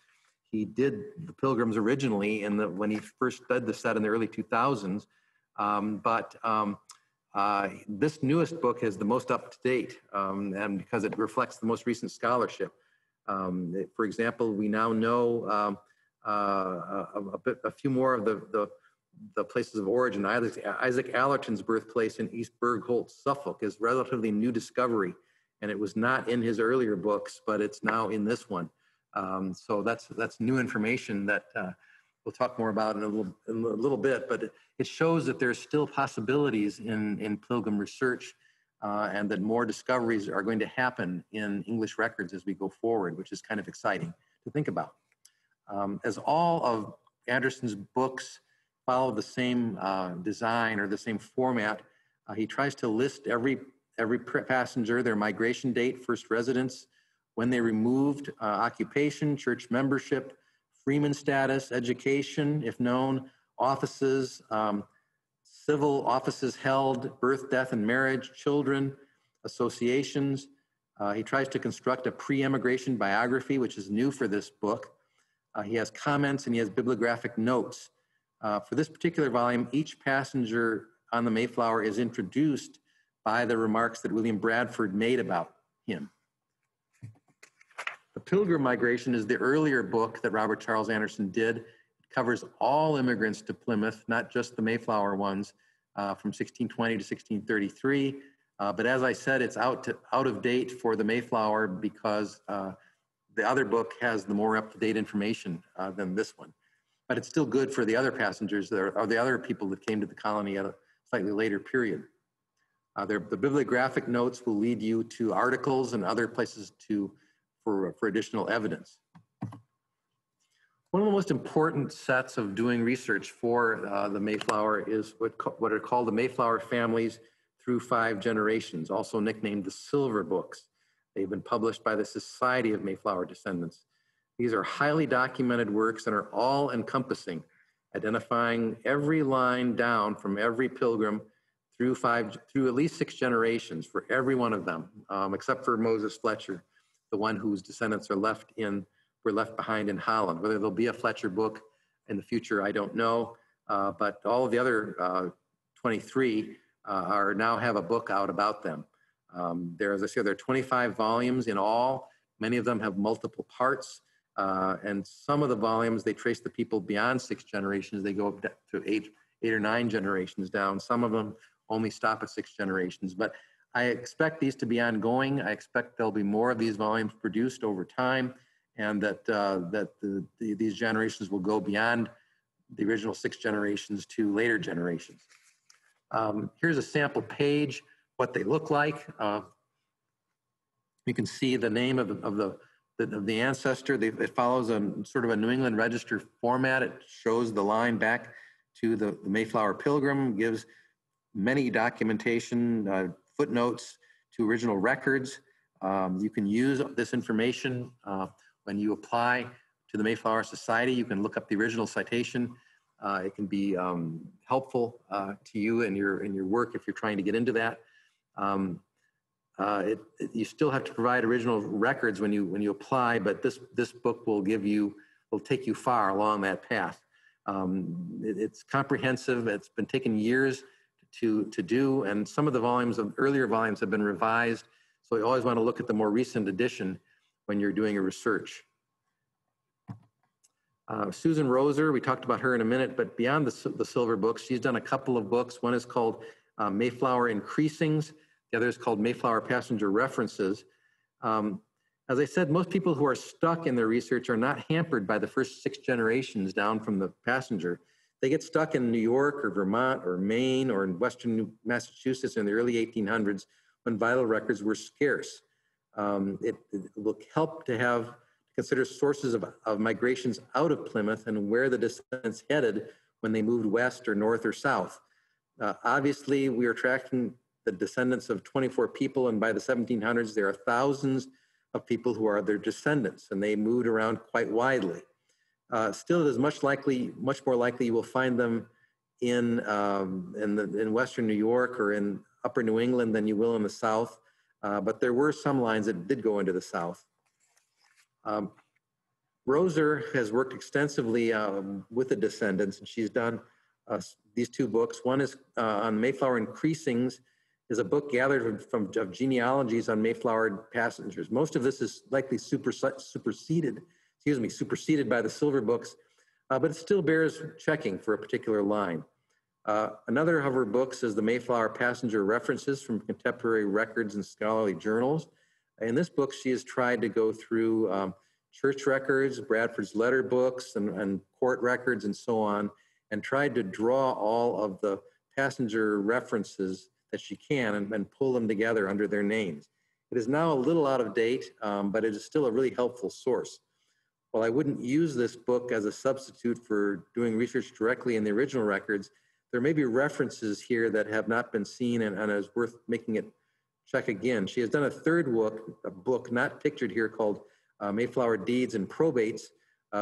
Speaker 1: He did the Pilgrims originally when he first did the set in the early 2000s, but this newest book is the most up-to-date, and because it reflects the most recent scholarship. For example, we now know a few more of the places of origin. Isaac Allerton's birthplace in East Bergholt, Suffolk, is relatively new discovery, and it was not in his earlier books, but it's now in this one. So that's new information that we'll talk more about in a little bit, but it shows that there's still possibilities in Pilgrim research, and that more discoveries are going to happen in English records as we go forward, which is kind of exciting to think about. As all of Anderson's books follow the same design or the same format, he tries to list every passenger, their migration date, first residence, when they removed, occupation, church membership, freeman status, education, if known, offices, civil offices held, birth, death, and marriage, children, associations. He tries to construct a pre-emigration biography, which is new for this book. He has comments and he has bibliographic notes. For this particular volume, each passenger on the Mayflower is introduced by the remarks that William Bradford made about him. The Pilgrim Migration is the earlier book that Robert Charles Anderson did. It covers all immigrants to Plymouth, not just the Mayflower ones, from 1620 to 1633. But as I said, it's out of date for the Mayflower because the other book has the more up-to-date information than this one. But it's still good for the other passengers or the other people that came to the colony at a slightly later period. The bibliographic notes will lead you to articles and other places for additional evidence. One of the most important sets of doing research for the Mayflower is what are called the Mayflower families through 5 generations, also nicknamed the Silver Books. They've been published by the Society of Mayflower Descendants. These are highly documented works and are all encompassing, identifying every line down from every pilgrim through at least 6 generations for every one of them, except for Moses Fletcher, the one whose descendants were left behind in Holland. Whether there'll be a Fletcher book in the future, I don't know, but all of the other 23 now have a book out about them. As I said, there are 25 volumes in all. Many of them have multiple parts, and some of the volumes, they trace the people beyond 6 generations. They go up to 8 or 9 generations down. Some of them only stop at 6 generations, but I expect these to be ongoing. I expect there'll be more of these volumes produced over time, and that these generations will go beyond the original 6 generations to later generations. Here's a sample page, what they look like. You can see the name of the ancestor. It follows a sort of a New England Register format. It shows the line back to the Mayflower Pilgrim, gives many documentation, footnotes to original records. You can use this information when you apply to the Mayflower Society. You can look up the original citation. It can be helpful to you in your work if you're trying to get into that. You still have to provide original records when you apply, but this book will take you far along that path. It's comprehensive. It's been taking years to do, and some of the earlier volumes have been revised. So you always want to look at the more recent edition when you're doing a research. Susan Roser, we talked about her in a minute, but beyond the Silver Books, she's done a couple of books. One is called Mayflower Increasings. The other is called Mayflower Passenger References. As I said, most people who are stuck in their research are not hampered by the first 6 generations down from the passenger. They get stuck in New York or Vermont or Maine or in Western Massachusetts in the early 1800s when vital records were scarce. It will help to consider sources of migrations out of Plymouth and where the descendants headed when they moved west or north or south. Obviously, we are tracking the descendants of 24 people, and by the 1700s, there are thousands of people who are their descendants, and they moved around quite widely. Still, it is much more likely you will find them in Western New York or in Upper New England than you will in the South, but there were some lines that did go into the South. Roser has worked extensively with the descendants, and she's done these 2 books. One is on Mayflower Increasings, is a book gathered of genealogies on Mayflower passengers. Most of this is likely superseded by the Silver books, but it still bears checking for a particular line. Another of her books is the Mayflower Passenger References from Contemporary Records and Scholarly Journals. In this book, she has tried to go through church records, Bradford's letter books, and court records, and so on, and tried to draw all of the passenger references that she can and pull them together under their names. It is now a little out of date, but it is still a really helpful source. While I wouldn't use this book as a substitute for doing research directly in the original records, there may be references here that have not been seen and is worth making it check again. She has done a third book not pictured here, called Mayflower Deeds and Probates,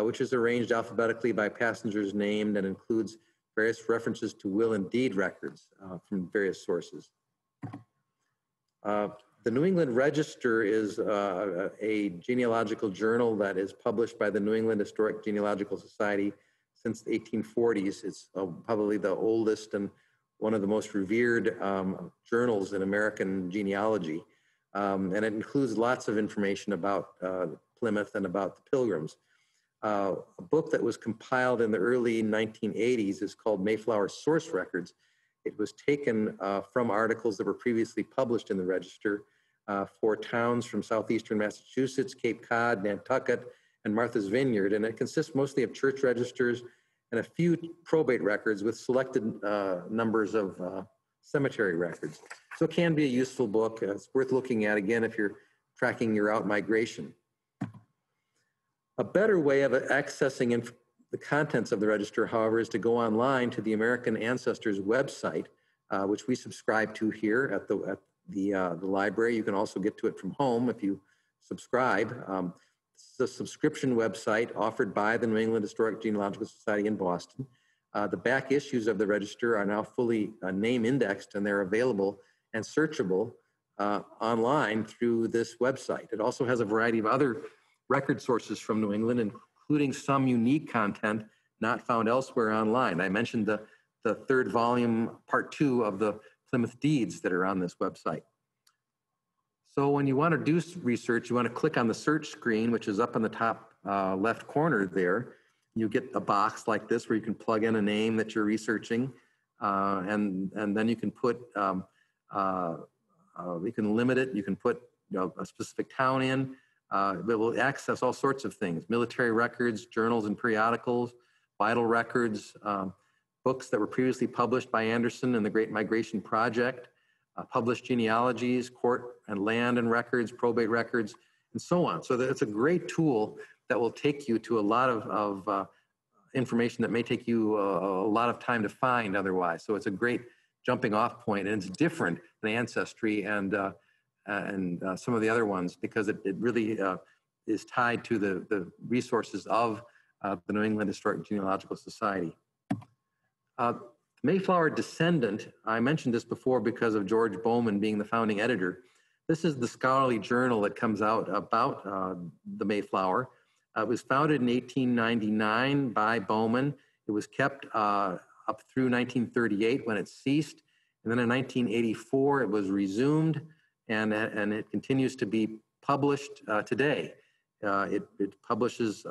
Speaker 1: which is arranged alphabetically by passengers named and includes various references to will and deed records from various sources. The New England Register is a genealogical journal that is published by the New England Historic Genealogical Society since the 1840s. It's probably the oldest and one of the most revered journals in American genealogy. And it includes lots of information about Plymouth and about the Pilgrims. A book that was compiled in the early 1980s is called Mayflower Source Records. It was taken from articles that were previously published in the Register for towns from southeastern Massachusetts, Cape Cod, Nantucket, and Martha's Vineyard, and it consists mostly of church registers and a few probate records with selected numbers of cemetery records. So it can be a useful book. It's worth looking at, again, if you're tracking your out-migration. A better way of accessing the contents of the Register, however, is to go online to the American Ancestors website, which we subscribe to here at the library. You can also get to it from home if you subscribe. This is a subscription website offered by the New England Historic Genealogical Society in Boston. The back issues of the Register are now fully name indexed, and they're available and searchable online through this website. It also has a variety of other record sources from New England, including some unique content not found elsewhere online. I mentioned the third volume, part 2 of the Plymouth Deeds that are on this website. So when you want to do research, you want to click on the search screen, which is up in the top left corner there. You get a box like this where you can plug in a name that you're researching, and then you can put, you can limit it, you can put a specific town in. It will access all sorts of things: military records, journals and periodicals, vital records, books that were previously published by Anderson in the Great Migration Project, published genealogies, court and land and records, probate records, and so on. So it's a great tool that will take you to a lot of information that may take you a lot of time to find otherwise. So it's a great jumping off point, and it's different than Ancestry and some of the other ones, because it really is tied to the resources of the New England Historic Genealogical Society. Mayflower Descendant, I mentioned this before because of George Bowman being the founding editor. This is the scholarly journal that comes out about the Mayflower. It was founded in 1899 by Bowman. It was kept up through 1938 when it ceased. And then in 1984, it was resumed, and it continues to be published today. It publishes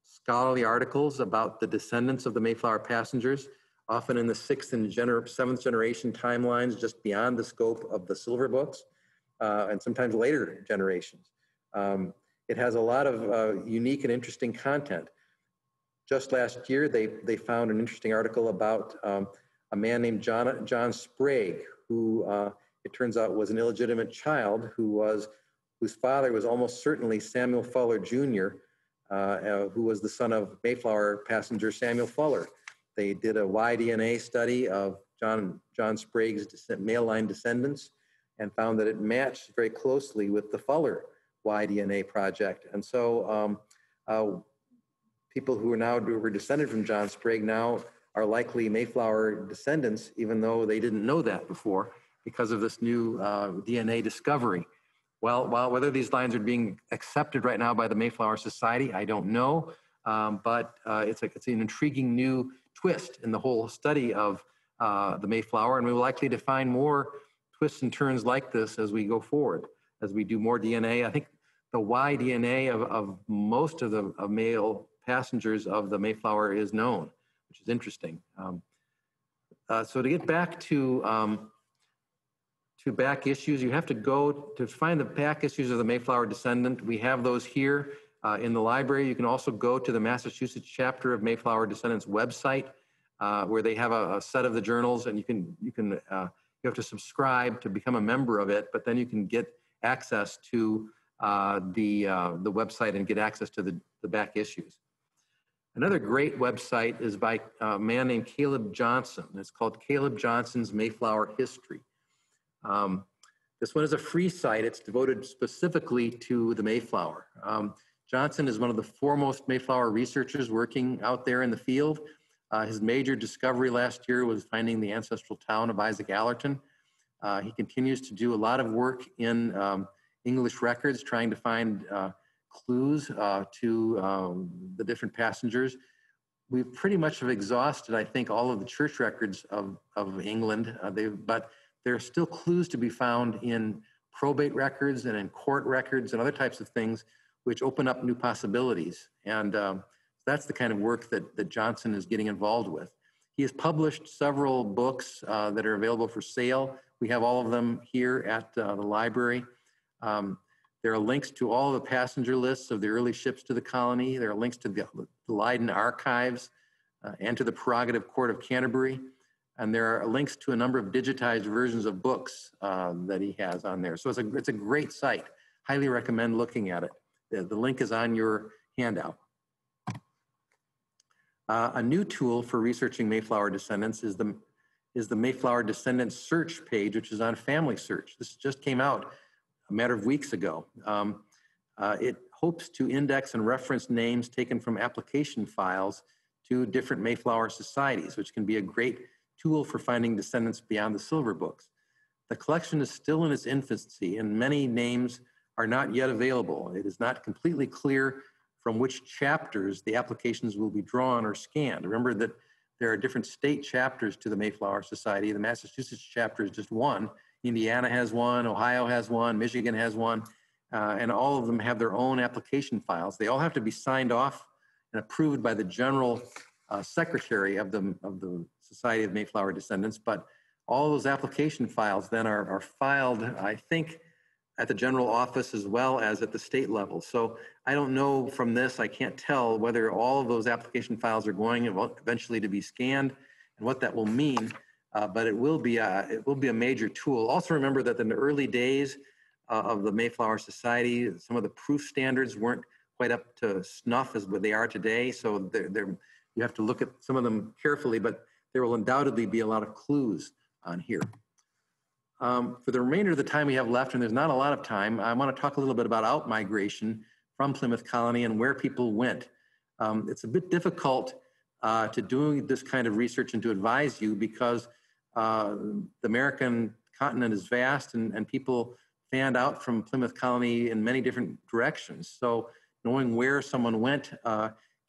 Speaker 1: scholarly articles about the descendants of the Mayflower passengers, often in the 6th and 7th generation timelines, just beyond the scope of the Silver books, and sometimes later generations. It has a lot of unique and interesting content. Just last year, they found an interesting article about a man named John Sprague, who it turns out was an illegitimate child whose father was almost certainly Samuel Fuller Jr., who was the son of Mayflower passenger Samuel Fuller. They did a Y-DNA study of John Sprague's male line descendants and found that it matched very closely with the Fuller Y-DNA project. And so people who were descended from John Sprague now are likely Mayflower descendants, even though they didn't know that before because of this new DNA discovery. Well, whether these lines are being accepted right now by the Mayflower Society, I don't know, but it's an intriguing new twist in the whole study of the Mayflower, and we will likely to find more twists and turns like this as we go forward, as we do more DNA. I think the Y DNA of most of the male passengers of the Mayflower is known, which is interesting. So to get back to back issues, you have to go to find the back issues of the Mayflower Descendant. We have those here in the library. You can also go to the Massachusetts chapter of Mayflower Descendants website, where they have a set of the journals, and you have to subscribe to become a member of it, but then you can get access to the website and get access to the back issues. Another great website is by a man named Caleb Johnson. It's called Caleb Johnson's Mayflower History. This one is a free site. It's devoted specifically to the Mayflower. Johnson is one of the foremost Mayflower researchers working out there in the field. His major discovery last year was finding the ancestral town of Isaac Allerton. He continues to do a lot of work in English records, trying to find clues to the different passengers. We've pretty much have exhausted, I think, all of the church records of England, but there are still clues to be found in probate records and in court records and other types of things, which open up new possibilities. And that's the kind of work that Johnson is getting involved with. He has published several books that are available for sale. We have all of them here at the library. There are links to all the passenger lists of the early ships to the colony. There are links to the Leiden archives and to the Prerogative Court of Canterbury. And there are links to a number of digitized versions of books that he has on there. So it's a great site. Highly recommend looking at it. The link is on your handout. A new tool for researching Mayflower descendants is the Mayflower Descendants search page, which is on Family Search. This just came out a matter of weeks ago. It hopes to index and reference names taken from application files to different Mayflower societies, which can be a great tool for finding descendants beyond the silver books. The collection is still in its infancy, and many names are not yet available. It is not completely clear from which chapters the applications will be drawn or scanned. Remember that there are different state chapters to the Mayflower Society. The Massachusetts chapter is just one. Indiana has one, Ohio has one, Michigan has one, and all of them have their own application files. They all have to be signed off and approved by the general secretary of the Society of Mayflower Descendants, but all those application files then are filed, I think, at the general office as well as at the state level. So I don't know from this, I can't tell whether all of those application files are going eventually to be scanned and what that will mean, but it will be a major tool. Also remember that in the early days of the Mayflower Society, some of the proof standards weren't quite up to snuff as what they are today. So you have to look at some of them carefully, but there will undoubtedly be a lot of clues on here. For the remainder of the time we have left, and there's not a lot of time, I want to talk a little bit about out-migration from Plymouth Colony and where people went. It's a bit difficult to do this kind of research and to advise you because the American continent is vast and people fanned out from Plymouth Colony in many different directions. So knowing where someone went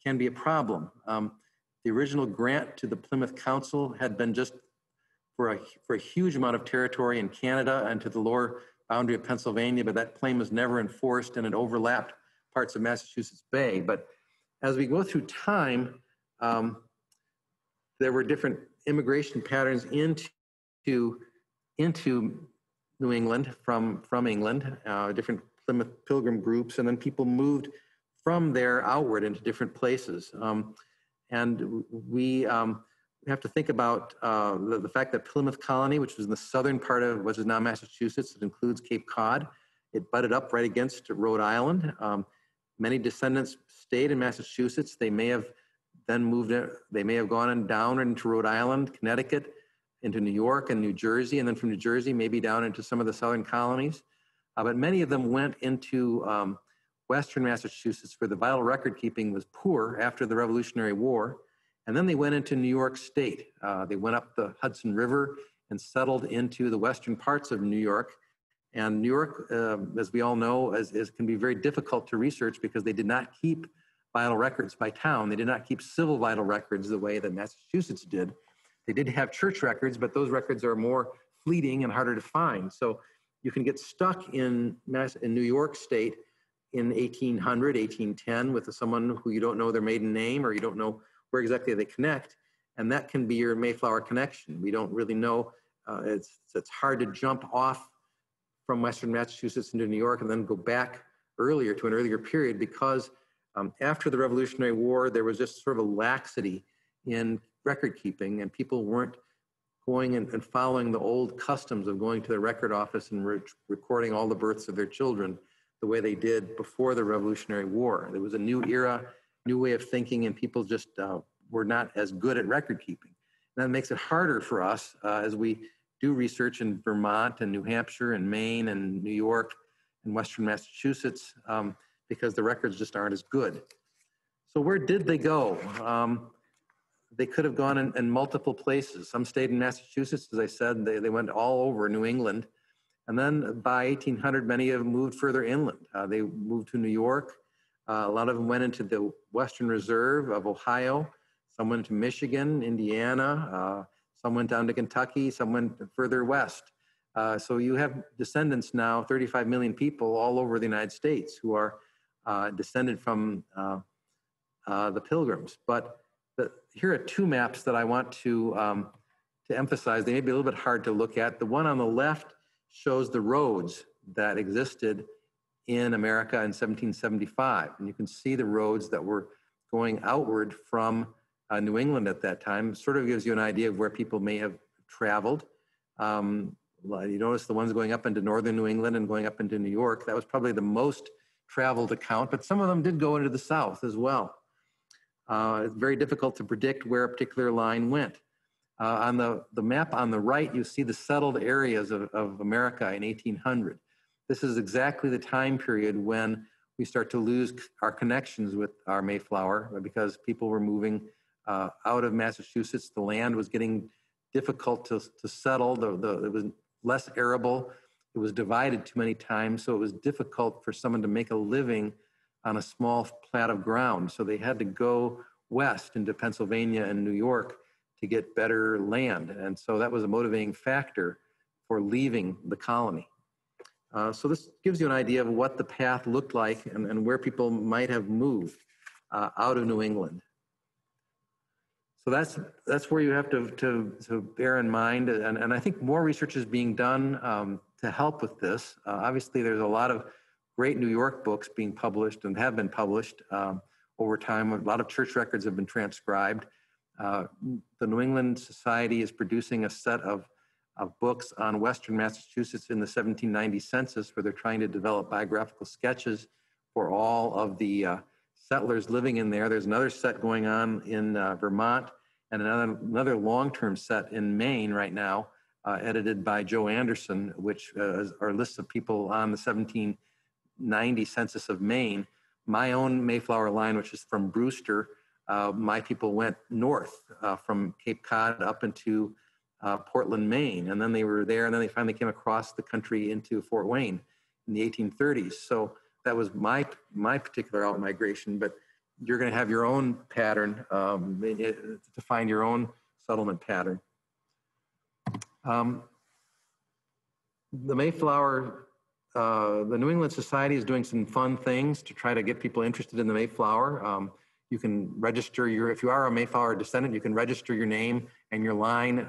Speaker 1: can be a problem. The original grant to the Plymouth Council had been just for a huge amount of territory in Canada and to the lower boundary of Pennsylvania, but that claim was never enforced and it overlapped parts of Massachusetts Bay. But as we go through time, there were different immigration patterns into New England from England, different Plymouth Pilgrim groups, and then people moved from there outward into different places. And we have to think about the fact that Plymouth Colony, which was in the southern part of what is now Massachusetts, it includes Cape Cod. It butted up right against Rhode Island. Many descendants stayed in Massachusetts. They may have then moved, they may have gone on down into Rhode Island, Connecticut, into New York and New Jersey, and then from New Jersey, maybe down into some of the southern colonies. But many of them went into Western Massachusetts, where the vital record keeping was poor after the Revolutionary War. And then they went into New York State. They went up the Hudson River and settled into the western parts of New York. And New York, as we all know, can be very difficult to research because they did not keep vital records by town. They did not keep civil vital records the way that Massachusetts did. They did have church records, but those records are more fleeting and harder to find. So you can get stuck in New York State in 1800, 1810 with someone who you don't know their maiden name, or you don't know where exactly they connect, and that can be your Mayflower connection. We don't really know. It's hard to jump off from Western Massachusetts into New York and then go back earlier to an earlier period, because after the Revolutionary War, there was just sort of a laxity in record keeping, and people weren't going and following the old customs of going to the record office and recording all the births of their children the way they did before the Revolutionary War. There was a new era, new way of thinking, and people just were not as good at record keeping. And that makes it harder for us as we do research in Vermont and New Hampshire and Maine and New York and Western Massachusetts because the records just aren't as good. So where did they go? They could have gone in multiple places. Some stayed in Massachusetts, as I said. They went all over New England. And then by 1800, many of them moved further inland. They moved to New York. A lot of them went into the Western Reserve of Ohio. Some went to Michigan, Indiana. Some went down to Kentucky. Some went further west. So you have descendants now, 35 million people all over the United States who are descended from the Pilgrims. But here are two maps that I want to emphasize. They may be a little bit hard to look at. The one on the left shows the roads that existed in America in 1775. And you can see the roads that were going outward from New England at that time. Sort of gives you an idea of where people may have traveled. You notice the ones going up into northern New England and going up into New York. That was probably the most traveled account, but some of them did go into the south as well. It's very difficult to predict where a particular line went. On the map on the right, you see the settled areas of America in 1800. This is exactly the time period when we start to lose our connections with our Mayflower because people were moving out of Massachusetts. The land was getting difficult to settle. It was less arable. It was divided too many times, so it was difficult for someone to make a living on a small plat of ground. So they had to go west into Pennsylvania and New York to get better land. And so that was a motivating factor for leaving the colony. So this gives you an idea of what the path looked like and where people might have moved out of New England. So that's where you have to bear in mind. And I think more research is being done to help with this. Obviously, there's a lot of great New York books being published and have been published over time. A lot of church records have been transcribed. The New England Society is producing a set of books on Western Massachusetts in the 1790 census, where they're trying to develop biographical sketches for all of the settlers living in there. There's another set going on in Vermont and another long-term set in Maine right now, edited by Joe Anderson, which are lists of people on the 1790 census of Maine. My own Mayflower line, which is from Brewster, my people went north from Cape Cod up into Portland, Maine, and then they were there, and then they finally came across the country into Fort Wayne in the 1830s. So that was my particular out-migration, but you're going to have your own pattern to find your own settlement pattern. The Mayflower, the New England Society is doing some fun things to try to get people interested in the Mayflower. You can register if you are a Mayflower descendant, you can register your name and your line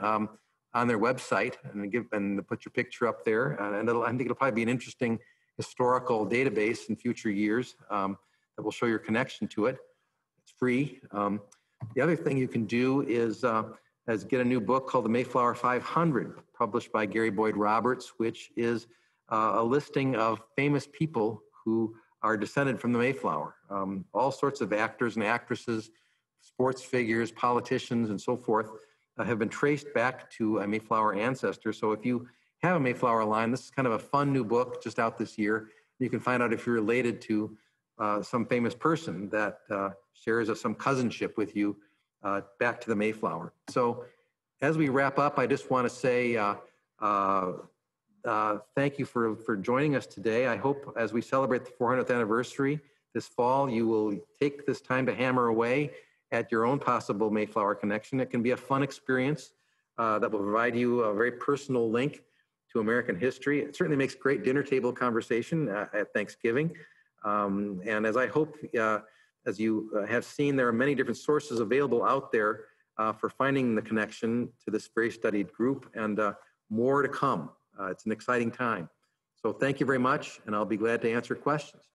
Speaker 1: on their website and put your picture up there. And I think it'll probably be an interesting historical database in future years that will show your connection to it. It's free. The other thing you can do is get a new book called The Mayflower 500, published by Gary Boyd Roberts, which is a listing of famous people who are descended from the Mayflower. All sorts of actors and actresses, sports figures, politicians, and so forth have been traced back to a Mayflower ancestor. So if you have a Mayflower line, this is kind of a fun new book just out this year. You can find out if you're related to some famous person that shares some cousinship with you back to the Mayflower. So as we wrap up, I just want to say thank you for joining us today. I hope as we celebrate the 400th anniversary this fall, you will take this time to hammer away at your own possible Mayflower connection. It can be a fun experience that will provide you a very personal link to American history. It certainly makes great dinner table conversation at Thanksgiving. And as I hope, as you have seen, there are many different sources available out there for finding the connection to this very studied group, and more to come. It's an exciting time. So thank you very much, and I'll be glad to answer questions.